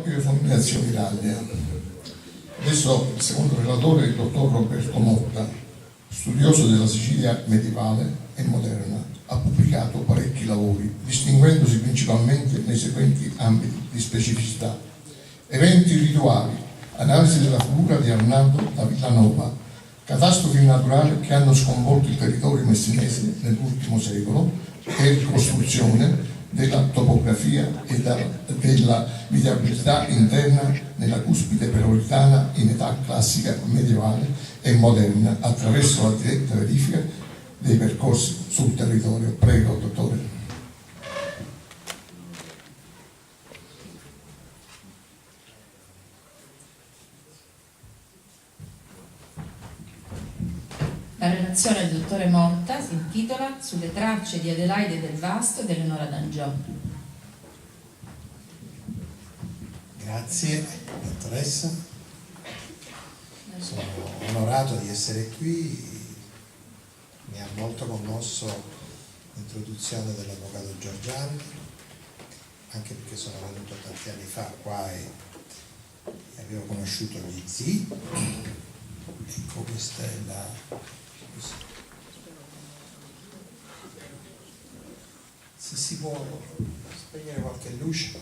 io sono Ignazio Miraglia. Adesso il secondo relatore è il dottor Roberto Motta, studioso della Sicilia medievale e moderna. Ha pubblicato parecchi lavori, distinguendosi principalmente nei seguenti ambiti di specificità: eventi rituali, analisi della figura di Arnaldo da Villanova, catastrofi naturali che hanno sconvolto il territorio messinese nell'ultimo secolo e ricostruzione della topografia e della viabilità interna nella cuspide peloritana in età classica medievale e moderna attraverso la diretta verifica dei percorsi sul territorio. Prego, dottore. La relazione del dottore Motta si intitola Sulle tracce di Adelaide del Vasto e dell'Eleonora d'Angiò. Grazie, dottoressa. Sono onorato di essere qui. Mi ha molto commosso l'introduzione dell'avvocato Giorgiani, anche perché sono venuto tanti anni fa qua e avevo conosciuto gli zii. Ecco, questa è la... Se si può spegnere qualche luce.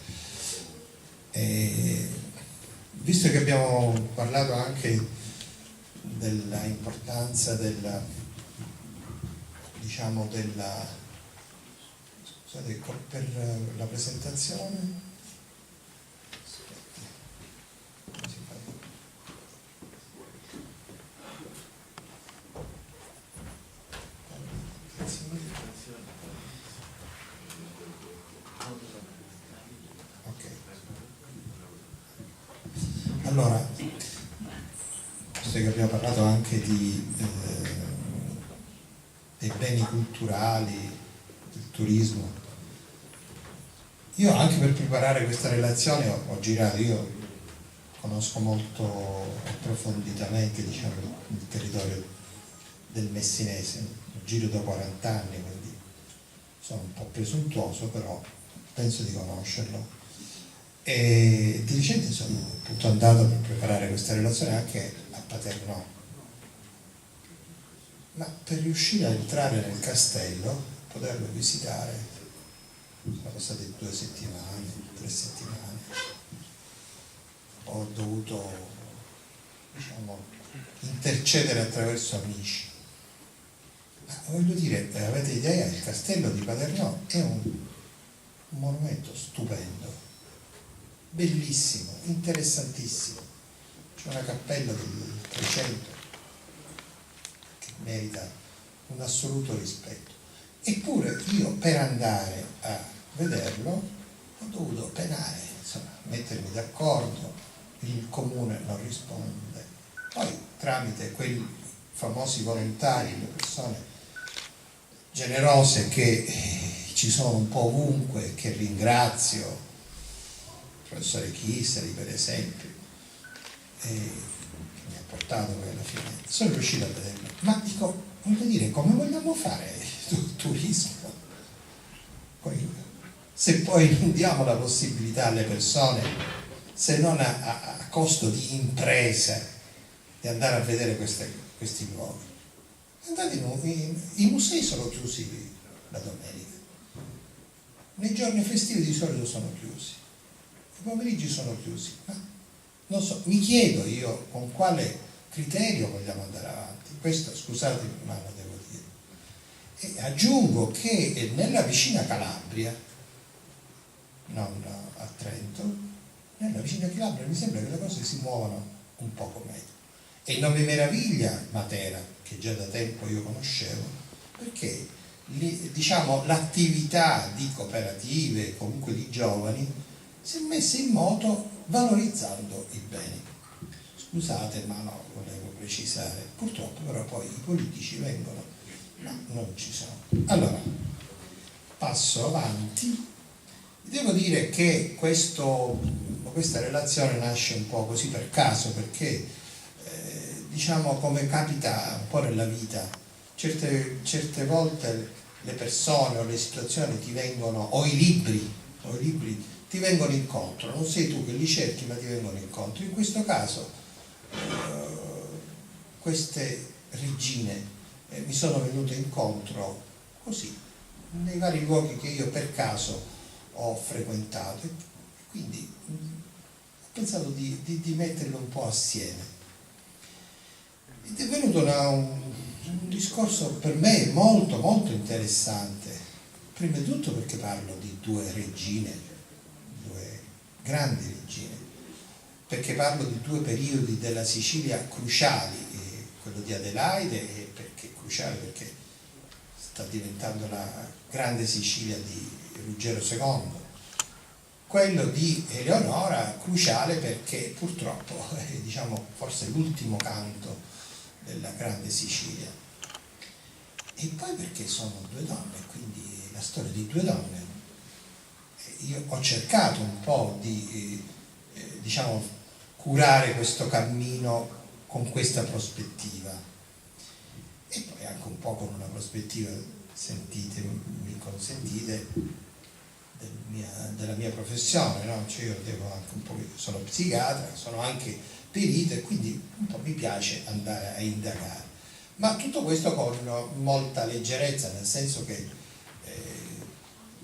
Visto che abbiamo parlato anche della importanza scusate, per la presentazione. Allora, visto che abbiamo parlato anche dei beni culturali, del turismo, io anche per preparare questa relazione ho girato, io conosco molto approfonditamente, diciamo, il territorio del messinese, un giro da 40 anni, quindi sono un po' presuntuoso, però penso di conoscerlo. E di recente sono appunto andato per preparare questa relazione anche a Paternò, ma per riuscire a entrare nel castello, poterlo visitare, sono passate 2 settimane, 3 settimane, ho dovuto, diciamo, intercedere attraverso amici. Ma voglio dire, avete idea, il castello di Paternò è un monumento stupendo, bellissimo, interessantissimo. C'è una cappella del 300 che merita un assoluto rispetto. Eppure io per andare a vederlo ho dovuto penare, insomma, mettermi d'accordo, il comune non risponde. Poi tramite quei famosi volontari, le persone generose che ci sono un po' ovunque, che ringrazio, professore Chisari per esempio, che mi ha portato poi alla fine, sono riuscito a vederlo. Ma dico, voglio dire, come vogliamo fare turismo? Se poi non diamo la possibilità alle persone, se non a costo di impresa, di andare a vedere questi luoghi. Andate i musei sono chiusi la domenica, nei giorni festivi di solito sono chiusi, i pomeriggi sono chiusi, ma non so, mi chiedo io con quale criterio vogliamo andare avanti. Questo, scusatemi, ma lo devo dire. E aggiungo che nella vicina Calabria, non a Trento, nella vicina Calabria mi sembra che le cose si muovano un poco meglio. E non mi meraviglia Matera, che già da tempo io conoscevo, perché diciamo l'attività di cooperative, comunque di giovani, si è messa in moto valorizzando i beni. Scusate, ma no, volevo precisare, purtroppo però poi i politici vengono, no, non ci sono. Allora, passo avanti. Devo dire che questa relazione nasce un po' così per caso, perché diciamo, come capita un po' nella vita, certe volte le persone o le situazioni ti vengono, o i libri ti vengono incontro, non sei tu che li cerchi ma ti vengono incontro. In questo caso queste regine mi sono venute incontro così, nei vari luoghi che io per caso ho frequentato, e quindi ho pensato di metterle un po' assieme. Ed è venuto un discorso per me molto molto interessante, prima di tutto perché parlo di due regine, due grandi regine, perché parlo di due periodi della Sicilia cruciali, quello di Adelaide, e perché cruciale perché sta diventando la grande Sicilia di Ruggero II, quello di Eleonora cruciale perché purtroppo è, diciamo, forse l'ultimo canto della grande Sicilia, e poi perché sono due donne, quindi la storia di due donne. Io ho cercato un po' di diciamo curare questo cammino con questa prospettiva, e poi anche un po' con una prospettiva, mi consentite, della mia professione, no? Cioè io devo anche un po', sono psichiatra, sono anche perito, e quindi un po' mi piace andare a indagare, ma tutto questo con molta leggerezza, nel senso che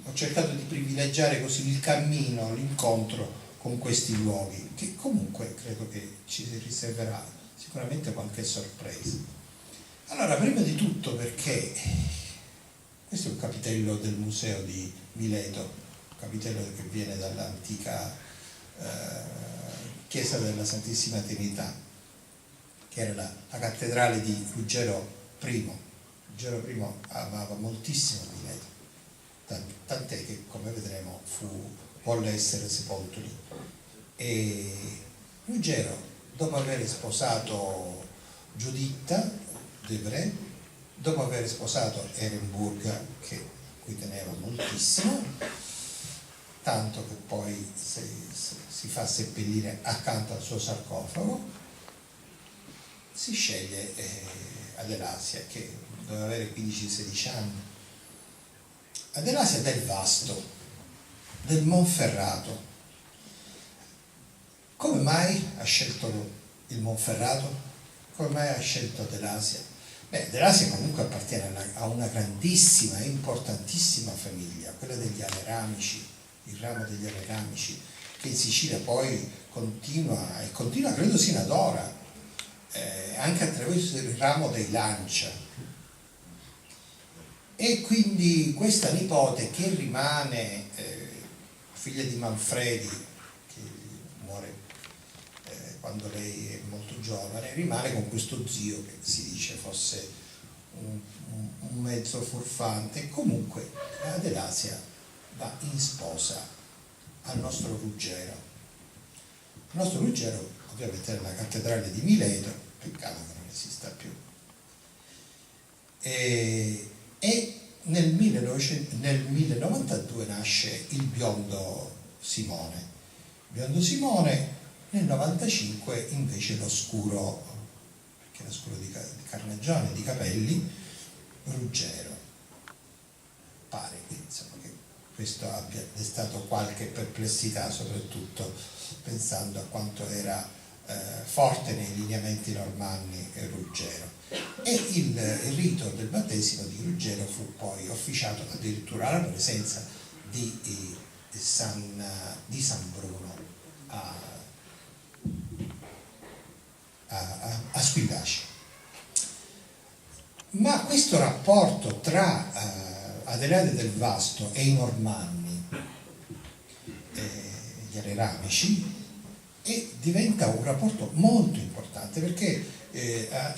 ho cercato di privilegiare così il cammino, l'incontro con questi luoghi, che comunque credo che ci riserverà sicuramente qualche sorpresa. Allora, prima di tutto perché questo è un capitello del museo di Mileto, un capitello che viene dall'antica chiesa della Santissima Trinità, che era la cattedrale di Ruggero I. Ruggero I amava moltissimo Mileto, tant'è che, come vedremo, volle essere sepolto lì. E Ruggero, dopo aver sposato Giuditta Debré, dopo aver sposato Ehrenburg, cui teneva moltissimo, tanto che poi si fa seppellire accanto al suo sarcofago, si sceglie Adelasia, che doveva avere 15-16 anni. Adelasia del Vasto, del Monferrato. Come mai ha scelto il Monferrato? Come mai ha scelto Adelasia? Beh, Adelasia comunque appartiene a una grandissima e importantissima famiglia, quella degli Aleramici, il ramo degli Aleramici, che in Sicilia poi continua, e continua credo sino ad ora, anche attraverso il ramo dei Lancia. E quindi questa nipote, che rimane figlia di Manfredi, che muore quando lei è molto giovane, rimane con questo zio che si dice fosse un mezzo furfante. Comunque Adelasia va in sposa al nostro Ruggero. Il nostro Ruggero ovviamente è la cattedrale di Mileto, peccato che non esista più. E nel 1092 nasce il biondo Simone. Il biondo Simone, nel 95 invece l'oscuro, perché l'oscuro di carnagione, di capelli, Ruggero. Pare che, insomma, che questo abbia destato qualche perplessità, soprattutto pensando a quanto era forte nei lineamenti normanni Ruggero. E il rito del battesimo di Ruggero fu poi officiato addirittura alla presenza di San Bruno a Squillace. Ma questo rapporto tra Adelaide del Vasto e i Normanni, gli Aleramici, diventa un rapporto molto importante, perché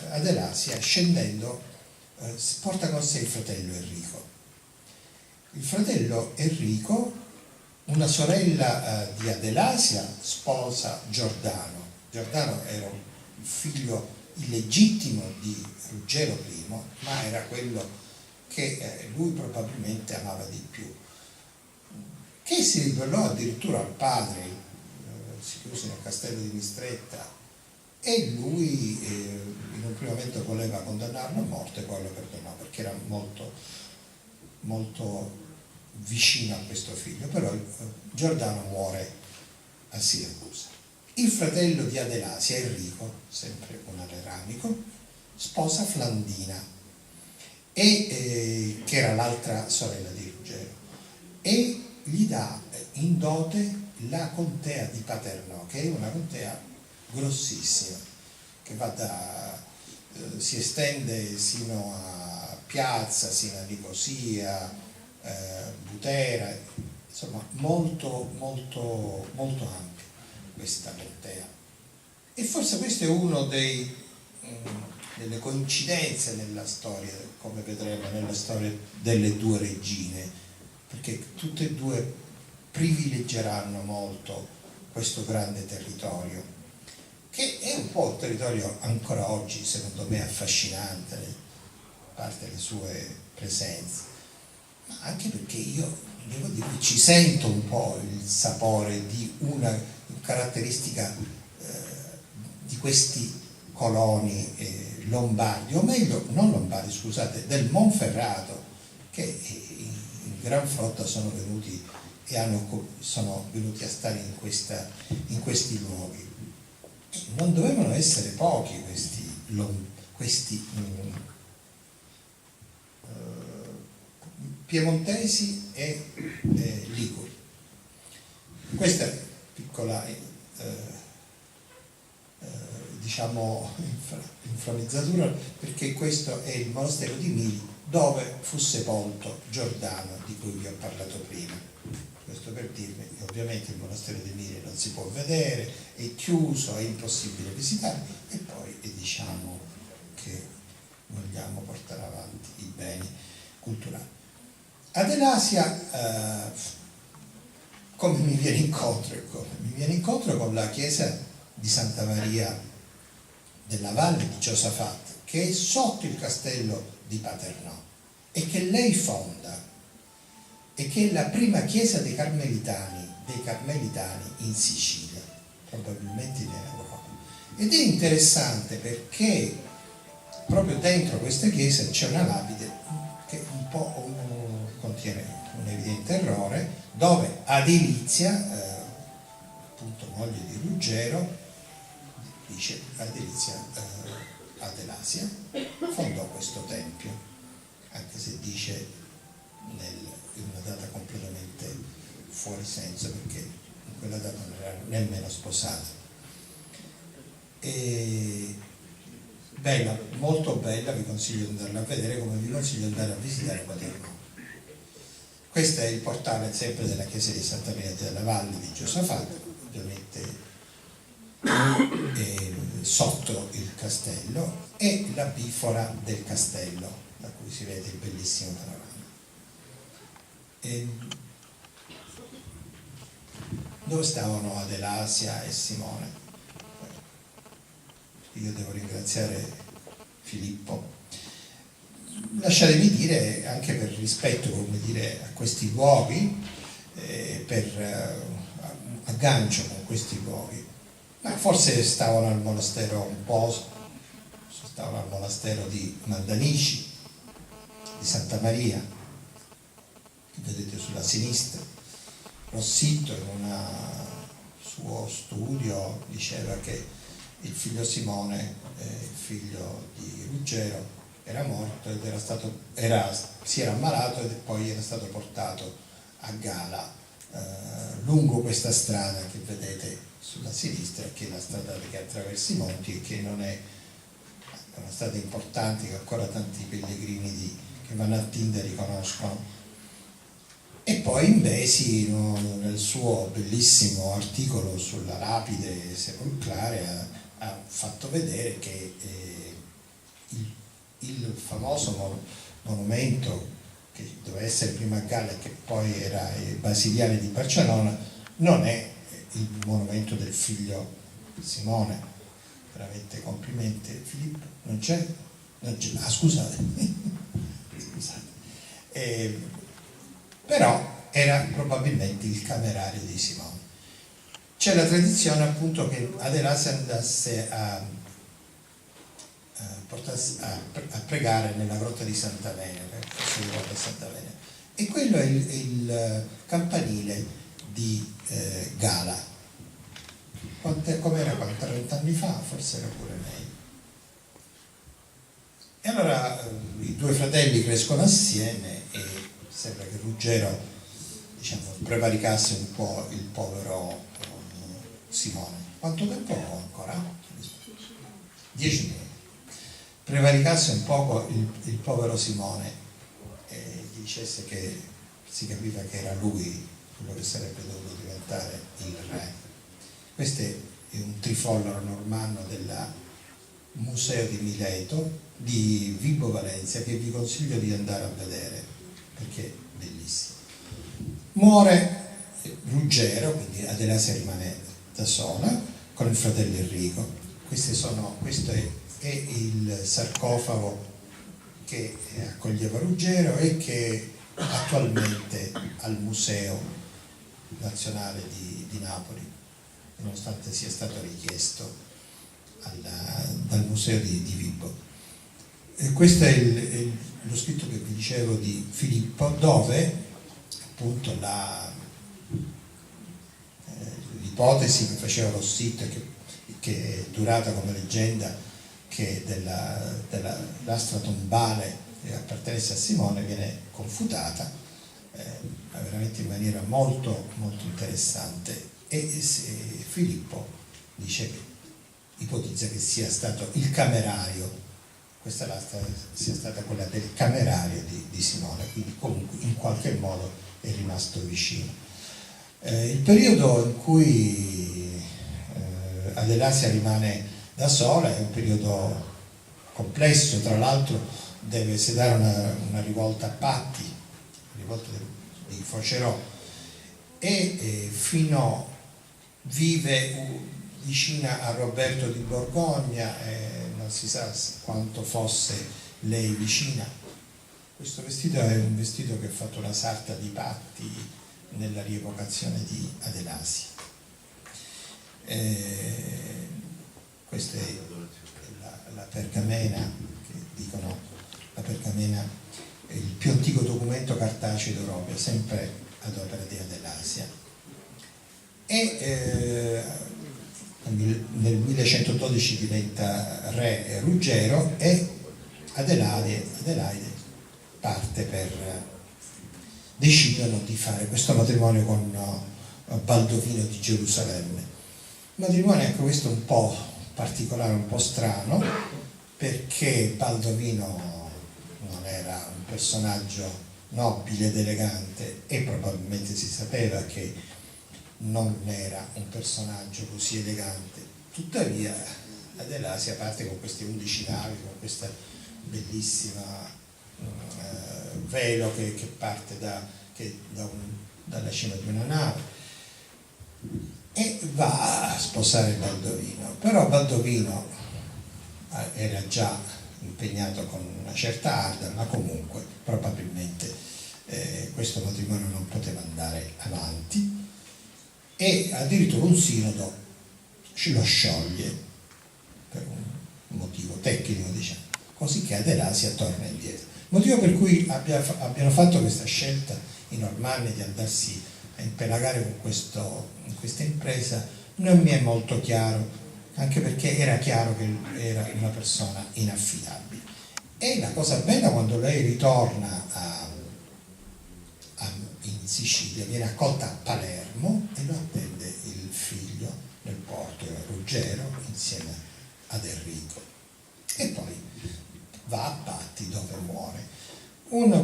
Adelasia, scendendo, porta con sé il fratello Enrico. Il fratello Enrico, una sorella di Adelasia, sposa Giordano. Giordano era il figlio illegittimo di Ruggero I, ma era quello che lui probabilmente amava di più, che si ribellò addirittura al padre, si chiuse nel castello di Mistretta, e lui in un primo momento voleva condannarlo a morte, poi lo perdonò perché era molto molto vicino a questo figlio, però Giordano muore a Siracusa. Il fratello di Adelasia, Enrico, sempre un aleramico, sposa Flandina, che era l'altra sorella di Ruggero, e gli dà in dote la contea di Paternò, che è una contea grossissima, che si estende sino a Piazza, sino a Nicosia, Butera, insomma molto molto molto ampia questa contea. E forse questo è uno delle coincidenze nella storia, come vedremo nella storia delle due regine, perché tutte e due privilegeranno molto questo grande territorio, che è un po' un territorio ancora oggi secondo me affascinante, a parte le sue presenze, ma anche perché io devo dire ci sento un po' il sapore di una caratteristica di questi coloni lombardi, o meglio non lombardi, scusate, del Monferrato, che in gran flotta sono venuti a stare in questi luoghi. Non dovevano essere pochi questi piemontesi e liguri. Questa piccola diciamo inframezzatura, perché questo è il monastero di Mili, dove fu sepolto Giordano, di cui vi ho parlato prima. Questo per dirvi che ovviamente il monastero di Mili non si può vedere, è chiuso, è impossibile visitare, e poi diciamo che vogliamo portare avanti i beni culturali. Adelasia, come mi viene incontro? Mi viene incontro con la chiesa di Santa Maria della Valle di Giosafat, che è sotto il castello di Paternò e che lei fonda, e che è la prima chiesa dei carmelitani in Sicilia, probabilmente in Europa. Ed è interessante perché proprio dentro questa chiesa c'è una lapide che un po' contiene un evidente errore, dove Adelizia, appunto moglie di Ruggero, dice Adelizia Adelasia, fondò questo tempio, anche se dice in una data completamente fuori senso, perché in quella data non era nemmeno sposata. Bella, molto bella, vi consiglio di andarla a vedere, come vi consiglio di andare a visitare Paternò. Questo è il portale sempre della chiesa di Santa Maria della Valle di Giosafat, ovviamente sotto il castello, e la bifora del castello, da cui si vede il bellissimo panorama. Dove stavano Adelasia e Simone? Io devo ringraziare Filippo. Lasciatemi dire, anche per rispetto, come dire, a questi luoghi, per aggancio con questi luoghi, ma forse stavano al monastero stavano al monastero di Mandanici, di Santa Maria, che vedete sulla sinistra. Rossitto in un suo studio diceva che il figlio Simone, il figlio di Ruggero, era morto ed si era ammalato, e poi era stato portato a Gala lungo questa strada che vedete sulla sinistra, che è la strada che attraversa i monti, e che non è una strada importante, che ancora tanti pellegrini che vanno a Tindari conoscono. E poi Imbesi, nel suo bellissimo articolo sulla lapide sepolcrale, ha fatto vedere che il famoso monumento che doveva essere prima a Galla e che poi era il Basiliale di Barcellona non è il monumento del figlio Simone. Veramente complimenti. Filippo, non c'è? Ah, scusate. Però era probabilmente il camerario di Simone. C'è la tradizione appunto che Adelasia andasse a pregare nella grotta di Santa Venera, e quello è il campanile di Gala. Com'era 30 anni fa? Forse era pure meglio. E allora i due fratelli crescono assieme e sembra che Ruggero, diciamo, prevaricasse un po' il povero Simone. Quanto tempo ho ancora? 10 minuti. Prevaricasse un poco il povero Simone e gli dicesse che si capiva che era lui quello che sarebbe dovuto diventare il re. Questo è un trifollaro normanno del Museo di Mileto di Vibo Valentia, che vi consiglio di andare a vedere perché è bellissimo. Muore Ruggero, quindi Adelasia rimane da sola con il fratello Enrico. Questo è il sarcofago che accoglieva Ruggero e che attualmente al Museo Nazionale di Napoli, nonostante sia stato richiesto dal museo di Vibo. E questo è lo scritto che vi dicevo di Filippo, dove appunto l'ipotesi che faceva Rossitto, che è durata come leggenda, che l'astra tombale appartenesse a Simone, viene confutata veramente in maniera molto, molto interessante. E Filippo dice che ipotizza che sia stato il camerario, questa lastra sia stata quella del camerario di Simone, quindi comunque in qualche modo è rimasto vicino. Il periodo in cui Adelasia rimane da sola è un periodo complesso, tra l'altro deve sedare una rivolta a Patti, la rivolta di Focerò, e vive vicina a Roberto di Borgogna, non si sa quanto fosse lei vicina. Questo vestito è un vestito che ha fatto la sarta di Patti nella rievocazione di Adelasia. Questa è la pergamena, che dicono la pergamena è il più antico documento cartaceo d'Europa, sempre ad opera di Adelasia. E nel 1112 diventa re Ruggero e Adelaide parte decidono di fare questo matrimonio con Baldovino di Gerusalemme. Matrimonio anche questo un po' particolare, un po' strano, perché Baldovino non era un personaggio nobile ed elegante e probabilmente si sapeva che non era un personaggio così elegante. Tuttavia Adelasia parte con queste 11 navi, con questa bellissima velo che parte dalla cima di una nave e va a sposare Baldovino. Però Baldovino era già impegnato con una certa Arda, ma comunque probabilmente questo matrimonio non poteva andare avanti e addirittura un sinodo lo scioglie per un motivo tecnico, diciamo, così che Adelasia torna indietro. Motivo per cui abbiano fatto questa scelta i normanni di andarsi a impelagare con questa impresa non mi è molto chiaro, anche perché era chiaro che era una persona inaffidabile. E la cosa bella, quando lei ritorna in Sicilia, viene accolta a Palermo e lo attende il figlio nel porto, Ruggero, insieme ad Enrico. E poi va a Patti, dove muore.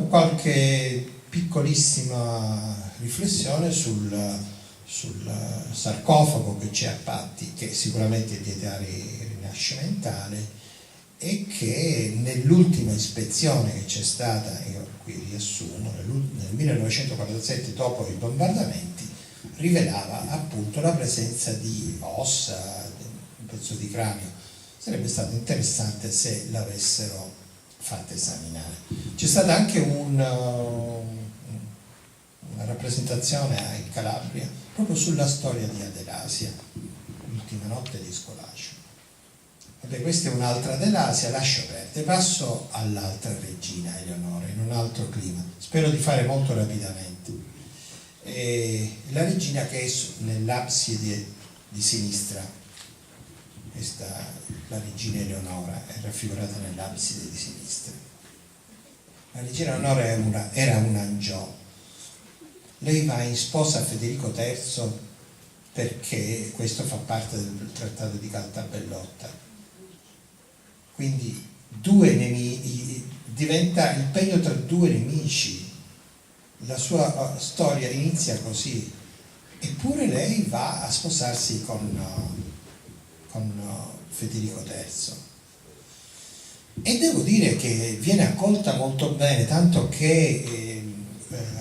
Qualche piccolissima riflessione sul sarcofago che c'è a Patti, che sicuramente è di età rinascimentale e che nell'ultima ispezione che c'è stata, io qui riassumo, nel 1947, dopo i bombardamenti, rivelava appunto la presenza di ossa, un pezzo di cranio. Sarebbe stato interessante se l'avessero fatta esaminare. C'è stata anche una rappresentazione in Calabria proprio sulla storia di Adelasia, l'ultima notte di Scolascio. Beh, questa è un'altra dell'Asia, lascio perdere, passo all'altra regina Eleonora, in un altro clima, spero di fare molto rapidamente. La regina che è nell'abside di sinistra, la regina Eleonora è raffigurata nell'abside di sinistra. La regina Eleonora era un angiò. Lei va in sposa a Federico III perché questo fa parte del trattato di Caltabellotta. Quindi due nemici, diventa il pegno tra due nemici. La sua storia inizia così, eppure lei va a sposarsi con Federico III. E devo dire che viene accolta molto bene, tanto che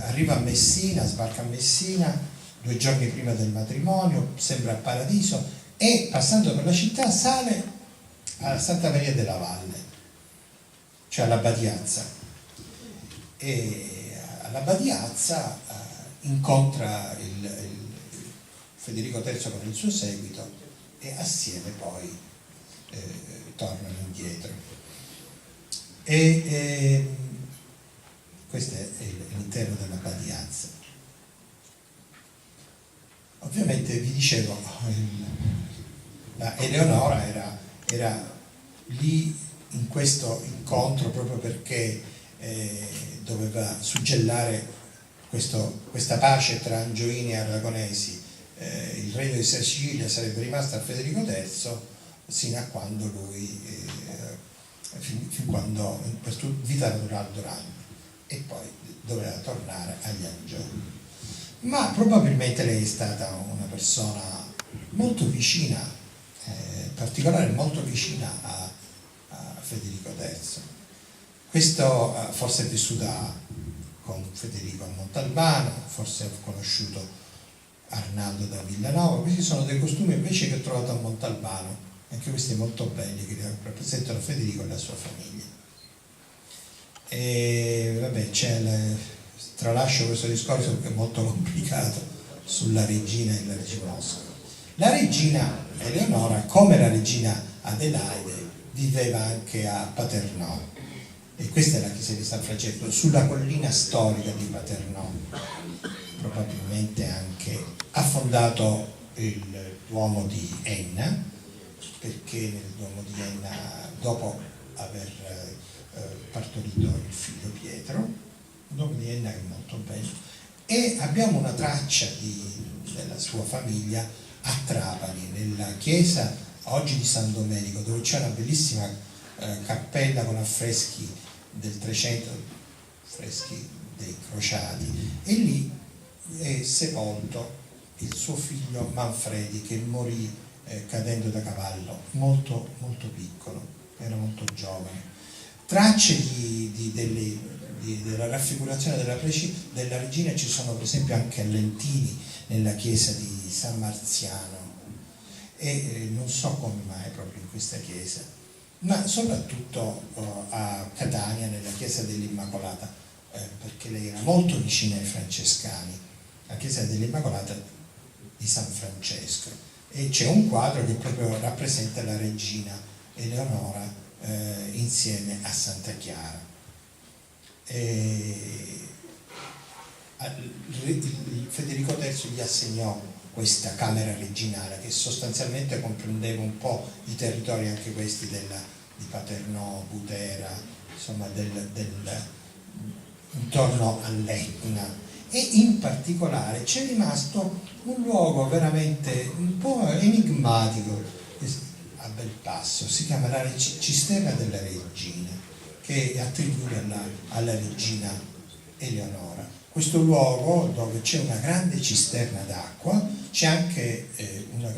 arriva a Messina, sbarca a Messina 2 giorni prima del matrimonio, sembra il paradiso, e passando per la città sale a Santa Maria della Valle, cioè alla Badiazza, e alla Badiazza incontra il Federico III con il suo seguito e assieme poi tornano indietro. Questo è l'interno della Badiazza. Ovviamente vi dicevo, la Eleonora era lì in questo incontro proprio perché doveva suggellare questa pace tra Angioini e Aragonesi. Il regno di Sicilia sarebbe rimasto a Federico III sino a quando lui, fin quando per vita naturale durante, e poi doveva tornare agli Angioni. Ma probabilmente lei è stata una persona molto vicina, in particolare molto vicina a Federico III. Questo forse è vissuta con Federico a Montalbano, forse ha conosciuto Arnaldo da Villanova. Questi sono dei costumi invece che ho trovato a Montalbano, anche questi molto belli, che rappresentano Federico e la sua famiglia. E vabbè, tralascio questo discorso perché è molto complicato sulla regina e la regina Oscar. La regina Eleonora, come la regina Adelaide, viveva anche a Paternò, e questa è la chiesa di San Francesco, sulla collina storica di Paternò. Probabilmente anche ha fondato il Duomo di Enna, perché nel Duomo di Enna, dopo aver partorito il figlio Pietro, il Duomo di Enna è molto bello, e abbiamo una traccia della sua famiglia a Trapani, nella chiesa oggi di San Domenico, dove c'è una bellissima cappella con affreschi del 300, affreschi dei crociati, e lì è sepolto il suo figlio Manfredi, che morì cadendo da cavallo, molto molto piccolo, era molto giovane. Tracce della raffigurazione della regina ci sono per esempio anche a Lentini, nella chiesa di San Marziano, e non so come mai proprio in questa chiesa, ma soprattutto a Catania, nella chiesa dell'Immacolata, perché lei era molto vicina ai francescani, la chiesa dell'Immacolata di San Francesco, e c'è un quadro che proprio rappresenta la regina Eleonora insieme a Santa Chiara. Federico III gli assegnò questa camera regginale, che sostanzialmente comprendeva un po' i territori anche questi di Paternò, Butera, insomma intorno all'Etna, e in particolare c'è rimasto un luogo veramente un po' enigmatico a Belpasso, si chiama la Cisterna della Regina, che è attribuita alla regina Eleonora. Questo luogo, dove c'è una grande cisterna d'acqua, c'è anche una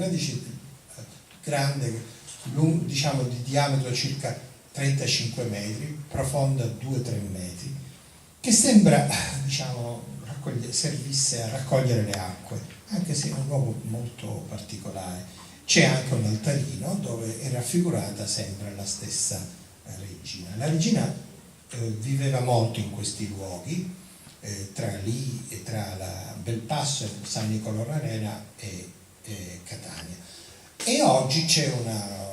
grande, diciamo di diametro circa 35 metri, profonda 2-3 metri, che sembra, diciamo, servisse a raccogliere le acque, anche se è un luogo molto particolare. C'è anche un altarino dove è raffigurata sempre la stessa regina. La regina viveva molto in questi luoghi, tra la Belpasso e San Nicolò Ravenna e Catania. E oggi c'è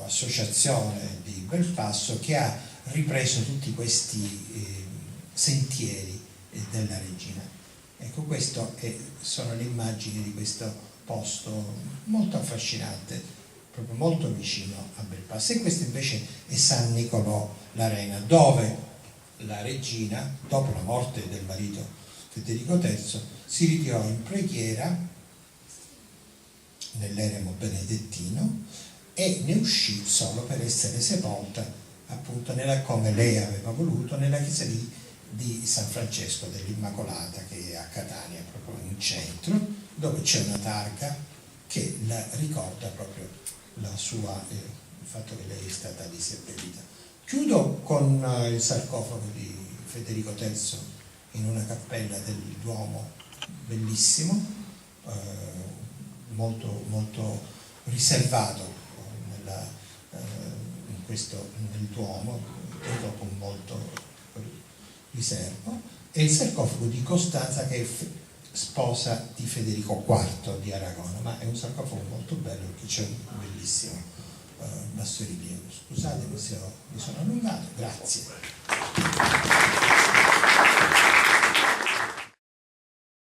associazione di Belpasso che ha ripreso tutti questi sentieri della regina. Ecco, sono le immagini di questo posto molto affascinante, proprio molto vicino a Belpasso. E questo invece è San Nicolò l'Arena, dove la regina, dopo la morte del marito Federico III, si ritirò in preghiera nell'eremo benedettino e ne uscì solo per essere sepolta appunto come lei aveva voluto, nella chiesa di San Francesco dell'Immacolata, che è a Catania, proprio in centro, dove c'è una targa che la ricorda proprio il fatto che lei è stata lì seppellita. Chiudo con il sarcofago di Federico III in una cappella del Duomo bellissimo, molto, molto riservato nel Duomo, dopo molto riservo, e il sarcofago di Costanza, che è sposa di Federico IV di Aragona, ma è un sarcofago molto bello perché c'è un bellissimo bassorilievo. Scusatemi se mi sono allungato, grazie.